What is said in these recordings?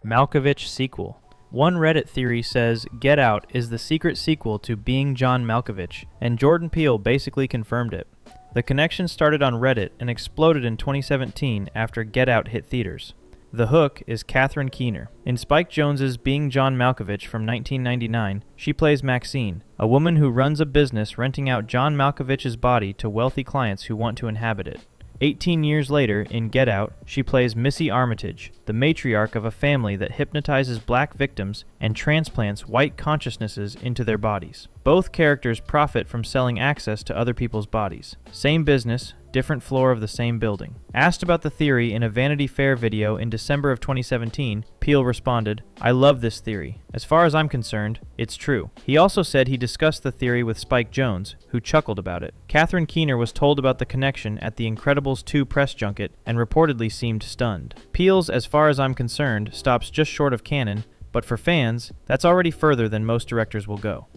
Malkovich Sequel. One Reddit theory says Get Out is the secret sequel to Being John Malkovich, and Jordan Peele basically confirmed it. The connection started on Reddit and exploded in 2017 after Get Out hit theaters. The hook is Catherine Keener. In Spike Jonze's Being John Malkovich from 1999, she plays Maxine, a woman who runs a business renting out John Malkovich's body to wealthy clients who want to inhabit it. 18 years later, in Get Out, she plays Missy Armitage, the matriarch of a family that hypnotizes black victims and transplants white consciousnesses into their bodies. Both characters profit from selling access to other people's bodies. Same business, different floor of the same building. Asked about the theory in a Vanity Fair video in December of 2017, Peele responded, "I love this theory. As far as I'm concerned, it's true." He also said he discussed the theory with Spike Jonze, who chuckled about it. Catherine Keener was told about the connection at the Incredibles 2 press junket and reportedly seemed stunned. Peele's As Far As I'm Concerned stops just short of canon, but for fans, that's already further than most directors will go.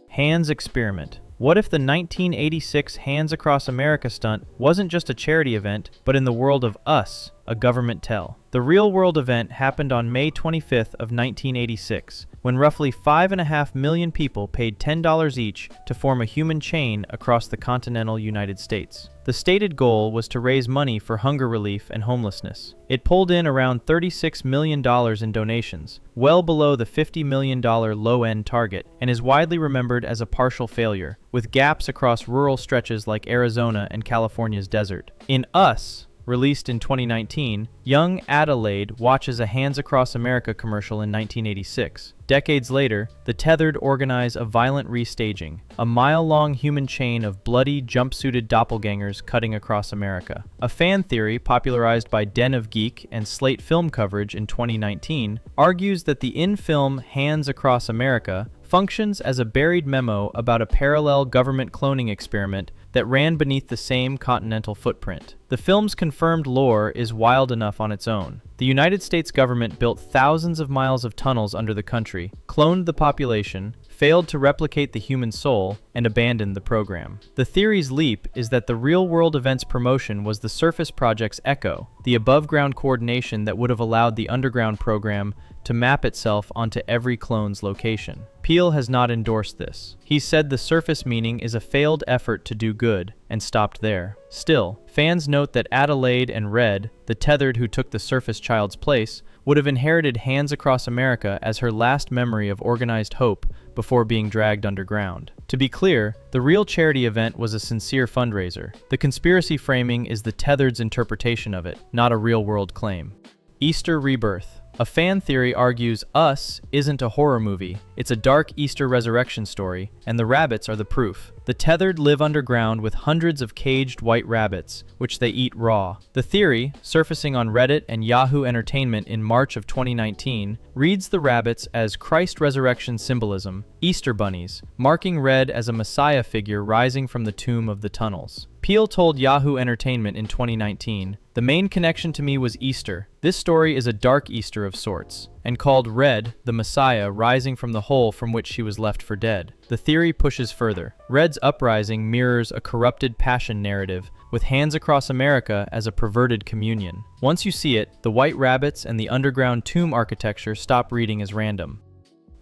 Hands Experiment. What if the 1986 Hands Across America stunt wasn't just a charity event, but in the world of Us, a government tell? The real-world event happened on May 25th of 1986, when roughly 5.5 million people paid $10 each to form a human chain across the continental United States. The stated goal was to raise money for hunger relief and homelessness. It pulled in around $36 million in donations, well below the $50 million low-end target, and is widely remembered as a partial failure, with gaps across rural stretches like Arizona and California's desert. In Us, released in 2019, young Adelaide watches a Hands Across America commercial in 1986. Decades later, the Tethered organize a violent restaging, a mile-long human chain of bloody, jumpsuited doppelgangers cutting across America. A fan theory popularized by Den of Geek and Slate Film Coverage in 2019 argues that the in-film Hands Across America functions as a buried memo about a parallel government cloning experiment that ran beneath the same continental footprint. The film's confirmed lore is wild enough on its own. The United States government built thousands of miles of tunnels under the country, cloned the population, failed to replicate the human soul, and abandoned the program. The theory's leap is that the real-world events promotion was the surface project's echo, the above-ground coordination that would have allowed the underground program to map itself onto every clone's location. Peele has not endorsed this. He said the surface meaning is a failed effort to do good, and stopped there. Still, fans note that Adelaide and Red, the Tethered who took the surface child's place, would have inherited Hands Across America as her last memory of organized hope before being dragged underground. To be clear, the real charity event was a sincere fundraiser. The conspiracy framing is the Tethered's interpretation of it, not a real-world claim. Easter Rebirth. A fan theory argues Us isn't a horror movie, it's a dark Easter resurrection story, and the rabbits are the proof. The Tethered live underground with hundreds of caged white rabbits, which they eat raw. The theory, surfacing on Reddit and Yahoo Entertainment in March of 2019, reads the rabbits as Christ resurrection symbolism, Easter bunnies, marking Red as a Messiah figure rising from the tomb of the tunnels. Peele told Yahoo Entertainment in 2019, "The main connection to me was Easter. This story is a dark Easter of sorts," and called Red the Messiah rising from the hole from which she was left for dead. The theory pushes further. Red's uprising mirrors a corrupted passion narrative, with Hands Across America as a perverted communion. Once you see it, the white rabbits and the underground tomb architecture stop reading as random.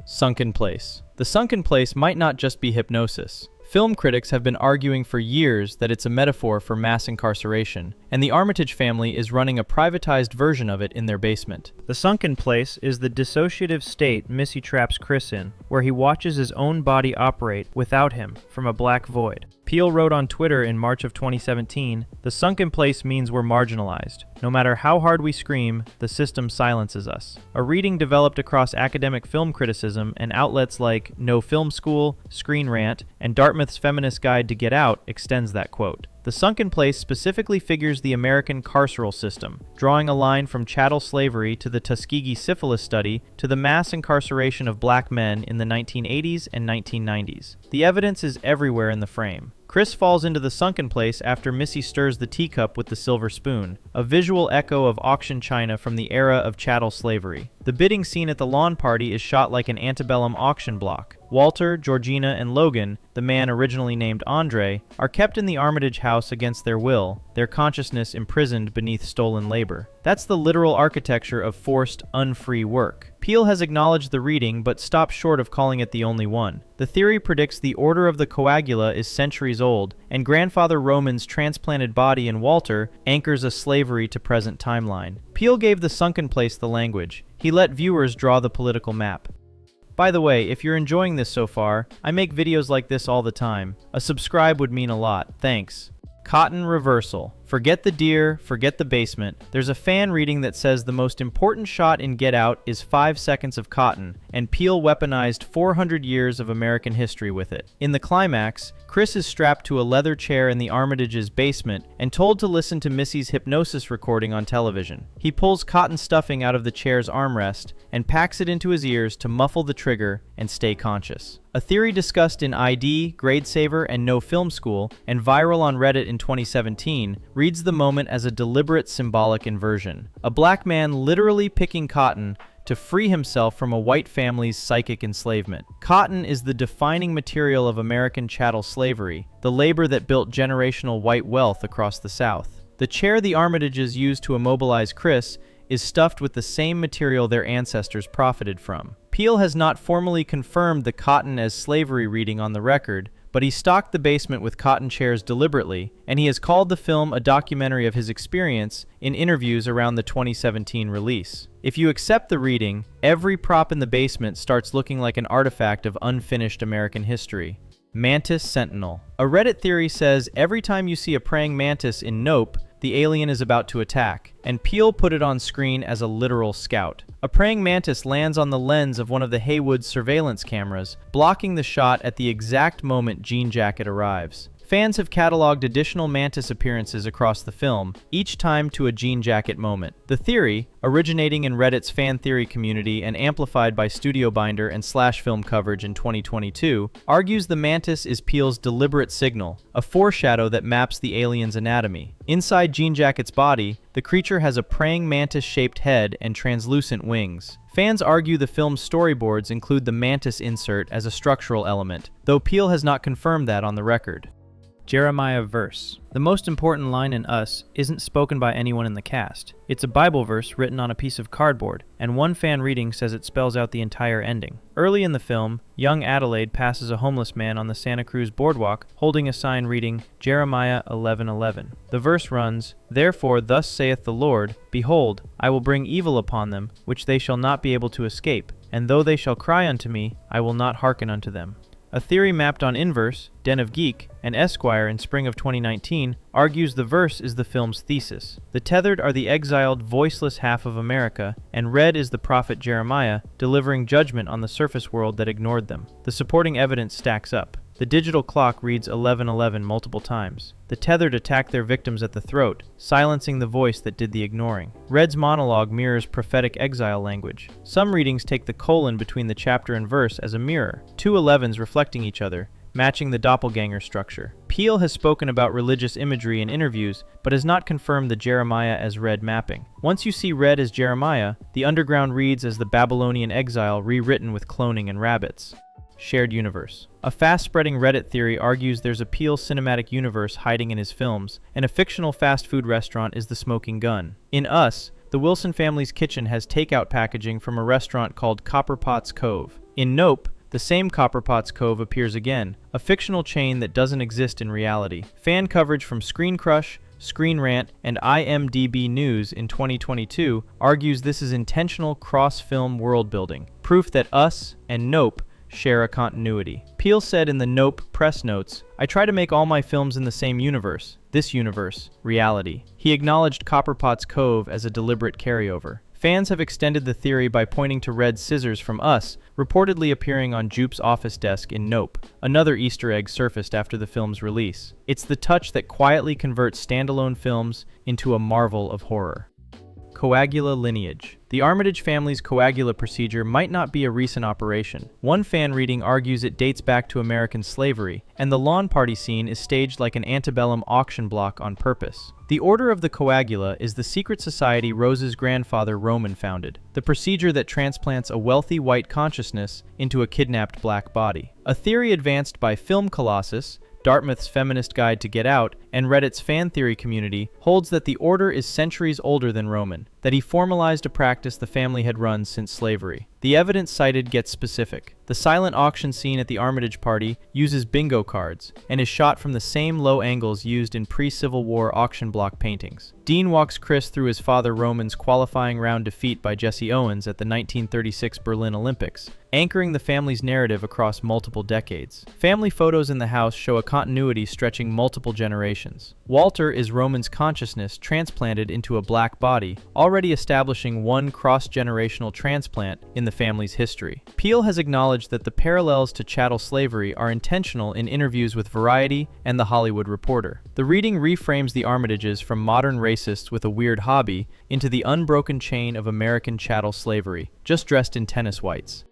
Sunken Place. The Sunken Place might not just be hypnosis. Film critics have been arguing for years that it's a metaphor for mass incarceration, and the Armitage family is running a privatized version of it in their basement. The Sunken Place is the dissociative state Missy traps Chris in, where he watches his own body operate without him from a black void. Peele wrote on Twitter in March of 2017, "The Sunken Place means we're marginalized. No matter how hard we scream, the system silences us." A reading developed across academic film criticism and outlets like No Film School, Screen Rant, and Dartmouth's Feminist Guide to Get Out extends that quote. The Sunken Place specifically figures the American carceral system, drawing a line from chattel slavery to the Tuskegee syphilis study to the mass incarceration of black men in the 1980s and 1990s. The evidence is everywhere in the frame. Chris falls into the sunken place after Missy stirs the teacup with the silver spoon, a visual echo of auction china from the era of chattel slavery. The bidding scene at the lawn party is shot like an antebellum auction block. Walter, Georgina, and Logan, the man originally named Andre, are kept in the Armitage house against their will, their consciousness imprisoned beneath stolen labor. That's the literal architecture of forced, unfree work. Peele has acknowledged the reading, but stopped short of calling it the only one. The theory predicts the Order of the Coagula is centuries old, and Grandfather Roman's transplanted body in Walter anchors a slavery to present timeline. Peele gave the sunken place the language. He let viewers draw the political map. By the way, if you're enjoying this so far, I make videos like this all the time. A subscribe would mean a lot. Thanks. Cotton reversal. Forget the deer, forget the basement. There's a fan reading that says the most important shot in Get Out is 5 seconds of cotton, and Peele weaponized 400 years of American history with it. In the climax, Chris is strapped to a leather chair in the Armitage's basement and told to listen to Missy's hypnosis recording on television. He pulls cotton stuffing out of the chair's armrest and packs it into his ears to muffle the trigger and stay conscious. A theory discussed in ID, Grade Saver, and No Film School, and viral on Reddit in 2017, reads the moment as a deliberate symbolic inversion. A black man literally picking cotton to free himself from a white family's psychic enslavement. Cotton is the defining material of American chattel slavery, the labor that built generational white wealth across the South. The chair the Armitages used to immobilize Chris is stuffed with the same material their ancestors profited from. Peele has not formally confirmed the cotton as slavery reading on the record, but he stocked the basement with cotton chairs deliberately, and he has called the film a documentary of his experience in interviews around the 2017 release. If you accept the reading, every prop in the basement starts looking like an artifact of unfinished American history. Mantis Sentinel. A Reddit theory says every time you see a praying mantis in Nope, the alien is about to attack, and Peele put it on screen as a literal scout. A praying mantis lands on the lens of one of the Haywood's surveillance cameras, blocking the shot at the exact moment Jean Jacket arrives. Fans have cataloged additional Mantis appearances across the film, each time to a Jean Jacket moment. The theory, originating in Reddit's fan theory community and amplified by Studio Binder and Slash Film coverage in 2022, argues the Mantis is Peele's deliberate signal, a foreshadow that maps the alien's anatomy. Inside Jean Jacket's body, the creature has a praying mantis-shaped head and translucent wings. Fans argue the film's storyboards include the Mantis insert as a structural element, though Peele has not confirmed that on the record. Jeremiah verse. The most important line in Us isn't spoken by anyone in the cast. It's a Bible verse written on a piece of cardboard, and one fan reading says it spells out the entire ending. Early in the film, young Adelaide passes a homeless man on the Santa Cruz boardwalk holding a sign reading Jeremiah 11:11. The verse runs, "Therefore thus saith the Lord, Behold, I will bring evil upon them, which they shall not be able to escape, and though they shall cry unto me, I will not hearken unto them." A theory mapped on Inverse, Den of Geek, and Esquire in spring of 2019 argues the verse is the film's thesis. The tethered are the exiled, voiceless half of America, and red is the prophet Jeremiah, delivering judgment on the surface world that ignored them. The supporting evidence stacks up. The digital clock reads 11:11 multiple times. The tethered attack their victims at the throat, silencing the voice that did the ignoring. Red's monologue mirrors prophetic exile language. Some readings take the colon between the chapter and verse as a mirror, two 11s reflecting each other, matching the doppelganger structure. Peele has spoken about religious imagery in interviews, but has not confirmed the Jeremiah as red mapping. Once you see red as Jeremiah, the underground reads as the Babylonian exile rewritten with cloning and rabbits. Shared universe. A fast-spreading Reddit theory argues there's a Peele cinematic universe hiding in his films, and a fictional fast food restaurant is the Smoking Gun. In Us, the Wilson family's kitchen has takeout packaging from a restaurant called Copperpot's Cove. In Nope, the same Copperpot's Cove appears again, a fictional chain that doesn't exist in reality. Fan coverage from Screen Crush, Screen Rant, and IMDb News in 2022 argues this is intentional cross-film world-building, proof that Us and Nope share a continuity. Peele said in the Nope press notes, "I try to make all my films in the same universe, this universe, reality." He acknowledged Copperpot's Cove as a deliberate carryover. Fans have extended the theory by pointing to red scissors from Us, reportedly appearing on Jupe's office desk in Nope. Another Easter egg surfaced after the film's release. It's the touch that quietly converts standalone films into a marvel of horror. Coagula Lineage. The Armitage family's coagula procedure might not be a recent operation. One fan reading argues it dates back to American slavery, and the lawn party scene is staged like an antebellum auction block on purpose. The Order of the Coagula is the secret society Rose's grandfather Roman founded, the procedure that transplants a wealthy white consciousness into a kidnapped black body. A theory advanced by Film Colossus, Dartmouth's feminist guide to Get Out, and Reddit's fan theory community holds that the order is centuries older than Roman, that he formalized a practice the family had run since slavery. The evidence cited gets specific. The silent auction scene at the Armitage party uses bingo cards and is shot from the same low angles used in pre-Civil War auction block paintings. Dean walks Chris through his father Roman's qualifying round defeat by Jesse Owens at the 1936 Berlin Olympics, anchoring the family's narrative across multiple decades. Family photos in the house show a continuity stretching multiple generations. Walter is Roman's consciousness transplanted into a black body, already establishing one cross-generational transplant in the family's history. Peele has acknowledged that the parallels to chattel slavery are intentional in interviews with Variety and The Hollywood Reporter. The reading reframes the Armitages from modern racists with a weird hobby into the unbroken chain of American chattel slavery, just dressed in tennis whites.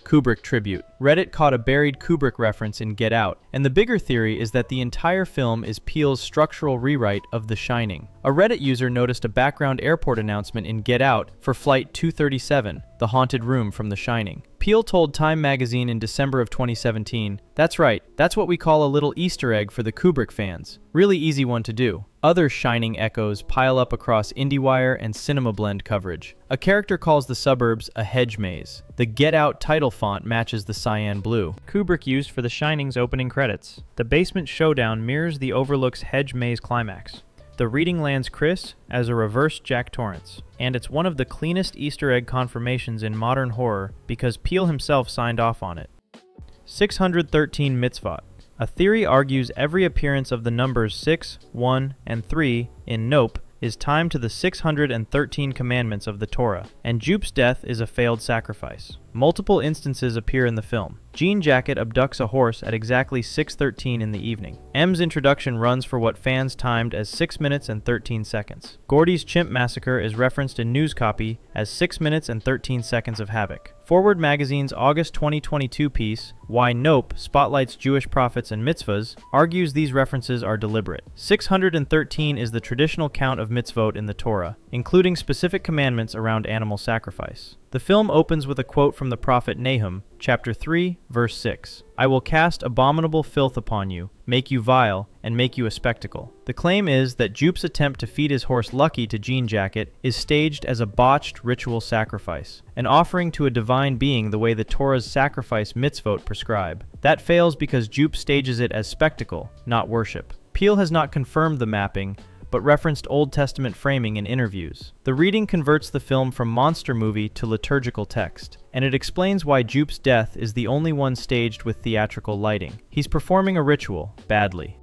Kubrick Tribute. Reddit caught a buried Kubrick reference in Get Out, and the bigger theory is that the entire film is Peele's structural rewrite of The Shining. A Reddit user noticed a background airport announcement in Get Out for Flight 237, the haunted room from The Shining. Peele told Time magazine in December of 2017, "That's right, that's what we call a little Easter egg for the Kubrick fans. Really easy one to do." Other Shining echoes pile up across IndieWire and CinemaBlend coverage. A character calls the suburbs a hedge maze. The Get Out title font matches the cyan blue Kubrick used for The Shining's opening credits. The basement showdown mirrors the Overlook's hedge maze climax. The reading lands Chris as a reverse Jack Torrance, and it's one of the cleanest Easter egg confirmations in modern horror because Peele himself signed off on it. 613 Mitzvot. A theory argues every appearance of the numbers 6, 1, and 3 in Nope is timed to the 613 commandments of the Torah, and Jupe's death is a failed sacrifice. Multiple instances appear in the film. Jean Jacket abducts a horse at exactly 6:13 in the evening. M's introduction runs for what fans timed as 6 minutes and 13 seconds. Gordy's chimp massacre is referenced in news copy as 6 minutes and 13 seconds of havoc. Forward Magazine's August 2022 piece, Why Nope Spotlights Jewish Prophets and Mitzvahs, argues these references are deliberate. 613 is the traditional count of mitzvot in the Torah, including specific commandments around animal sacrifice. The film opens with a quote from the prophet Nahum, chapter 3, verse 6. "I will cast abominable filth upon you, make you vile, and make you a spectacle." The claim is that Jupe's attempt to feed his horse Lucky to Jean Jacket is staged as a botched ritual sacrifice, an offering to a divine being the way the Torah's sacrifice mitzvot prescribe. That fails because Jupe stages it as spectacle, not worship. Peele has not confirmed the mapping, but referenced Old Testament framing in interviews. The reading converts the film from monster movie to liturgical text, and it explains why Jupe's death is the only one staged with theatrical lighting. He's performing a ritual, badly.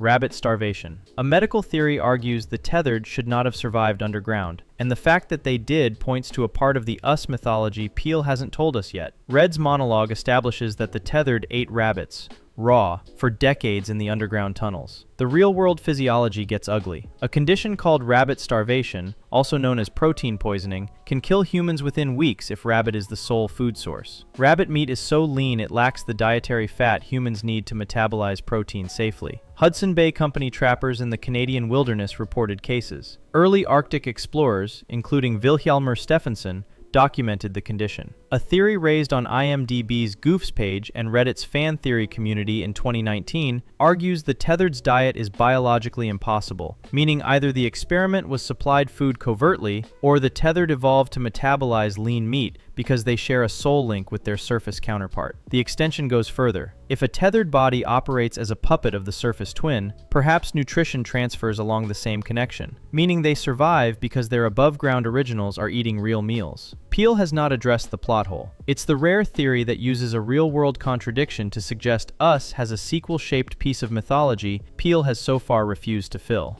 Rabbit starvation. A medical theory argues the tethered should not have survived underground, and the fact that they did points to a part of the us mythology Peele hasn't told us yet. Red's monologue establishes that the tethered ate rabbits, raw, for decades in the underground tunnels. The real-world physiology gets ugly. A condition called rabbit starvation, also known as protein poisoning, can kill humans within weeks if rabbit is the sole food source. Rabbit meat is so lean it lacks the dietary fat humans need to metabolize protein safely. Hudson Bay Company trappers in the Canadian wilderness reported cases. Early Arctic explorers, including Vilhjalmur Stephenson, documented the condition. A theory raised on IMDb's Goofs page and Reddit's fan theory community in 2019 argues the tethered's diet is biologically impossible, meaning either the experiment was supplied food covertly or the tethered evolved to metabolize lean meat because they share a soul link with their surface counterpart. The extension goes further. If a tethered body operates as a puppet of the surface twin, perhaps nutrition transfers along the same connection, meaning they survive because their above-ground originals are eating real meals. Peele has not addressed the plot hole. It's the rare theory that uses a real-world contradiction to suggest Us has a sequel-shaped piece of mythology Peele has so far refused to fill.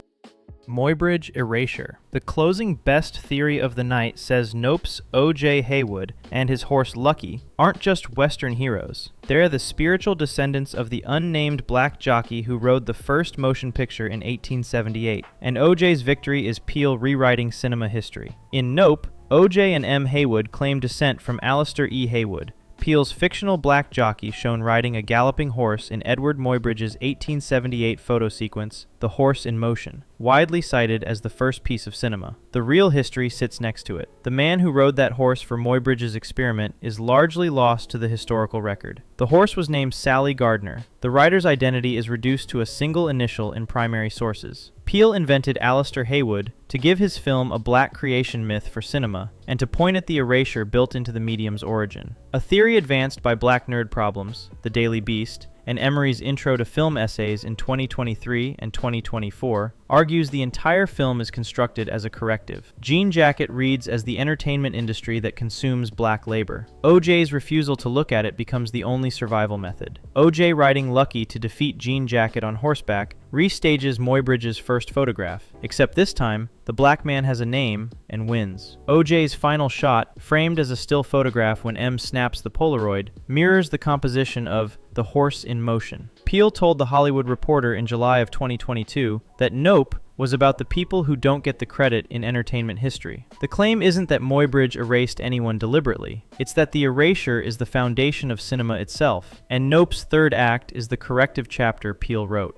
Muybridge Erasure. The closing best theory of the night says Nope's O.J. Haywood and his horse Lucky aren't just Western heroes. They're the spiritual descendants of the unnamed black jockey who rode the first motion picture in 1878, and O.J.'s victory is Peele rewriting cinema history. In Nope, O.J. and M. Haywood claim descent from Alistair E. Haywood, Peele's fictional black jockey shown riding a galloping horse in Edward Muybridge's 1878 photo sequence, The Horse in Motion, widely cited as the first piece of cinema. The real history sits next to it. The man who rode that horse for Muybridge's experiment is largely lost to the historical record. The horse was named Sally Gardner. The rider's identity is reduced to a single initial in primary sources. Peele invented Alistair Haywood to give his film a black creation myth for cinema, and to point at the erasure built into the medium's origin. A theory advanced by Black Nerd Problems, The Daily Beast, and Emery's Intro to Film essays in 2023 and 2024, argues the entire film is constructed as a corrective. Jean Jacket reads as the entertainment industry that consumes black labor. O.J.'s refusal to look at it becomes the only survival method. O.J. riding Lucky to defeat Jean Jacket on horseback restages Muybridge's first photograph, except this time, the black man has a name and wins. O.J.'s final shot, framed as a still photograph when M snaps the Polaroid, mirrors the composition of The Horse in Motion. Peele told The Hollywood Reporter in July of 2022 that Nope was about the people who don't get the credit in entertainment history. The claim isn't that Muybridge erased anyone deliberately, it's that the erasure is the foundation of cinema itself, and Nope's third act is the corrective chapter Peele wrote.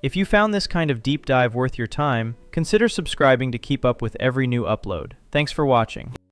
If you found this kind of deep dive worth your time, consider subscribing to keep up with every new upload. Thanks for watching.